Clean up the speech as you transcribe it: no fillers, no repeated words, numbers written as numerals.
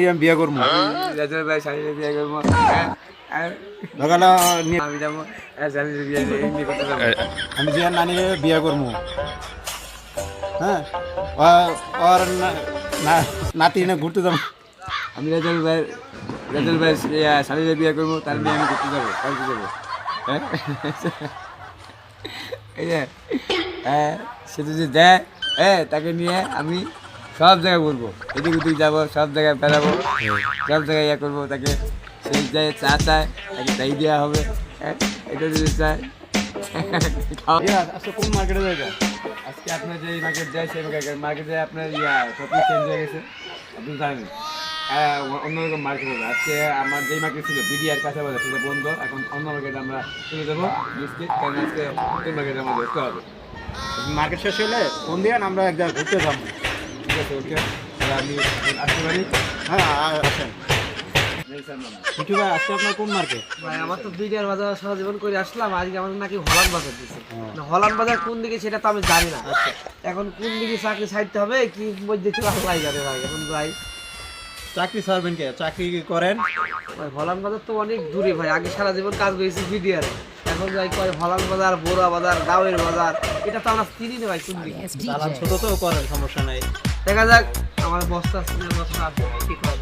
আমি বিয়ে করবো রাজুর ভাই শাড়িতে বিয়ে করবো সকালে আমি যাবো শাড়িতে বিয়ে এমনি করতে যাবো আমি যে নানিকে বিয়ে করবো হ্যাঁ ওর নাতি না ঘুরতে যাবো আমি রাজুর ভাই শাড়িতে বিয়ে করবো তার মেয়ে আমি ঘুরতে যাবো কালকে যাবো হ্যাঁ এই যে সে যদি দেয় তাকে নিয়ে আমি সব জায়গায় ঘুরবো এদিক ওদিক যাবো সব জায়গায় বেড়াবো সব জায়গায় ইয়ে করবো তাকে সেই যায় চা চায় তাকে তাই দেওয়া হবে এটা যদি চায় আজকে কোন মার্কেটে যাবে আজকে আপনার যে মার্কেট যায় সেই মার্কেটে আপনার শপিং চেঞ্জ হয়ে গেছে আপনি জানেন অন্যরকম মার্কেট হবে আজকে আমার যেই মার্কেট ছিল বিডিআর কাছে বাজার সেটা বন্ধ এখন অন্য মার্কেটে আমরা চলে যাবো নিশ্চিত কারণ আজকে নতুন মার্কেটে আমাদের দেখতে হবে মার্কেট শেষ হলে ফোন দিয়ে আমরা এক জায়গায় ঘুরতে যাবো ঠিক আছে ওকে তাহলে আমি আসতে পারি হ্যাঁ আসেন মিঠু ভাই আজকে আপনার কোন মার্কেট ভাই আমার তো বিডিআর বাজার সারা জীবন করে আসলাম আজকে আমাদের নাকি হলান বাজার দিচ্ছে হলান বাজার কোন দিকে সেটা তো আমি জানি না এখন কোন দিকে চাকরি ছাড়তে হবে কি মধ্যে থেকে আল্লাহ জানে ভাই এখন ভাই চাকরি ছাড়বেন কে চাকরি করেন ভাই হলান বাজার তো অনেক দূরে ভাই আগে সারা জীবন কাজ করেছি বিডিআর এখন যাই কয় হলান বাজার বোরা বাজার গাঁয়ের বাজার এটা তো আমরা চিনি না ভাই কোন দিকে চালান ছোট তো করেন সমস্যা নাই দেখা যাক আমার বস্তা সিনের বস্তা আছে কি করব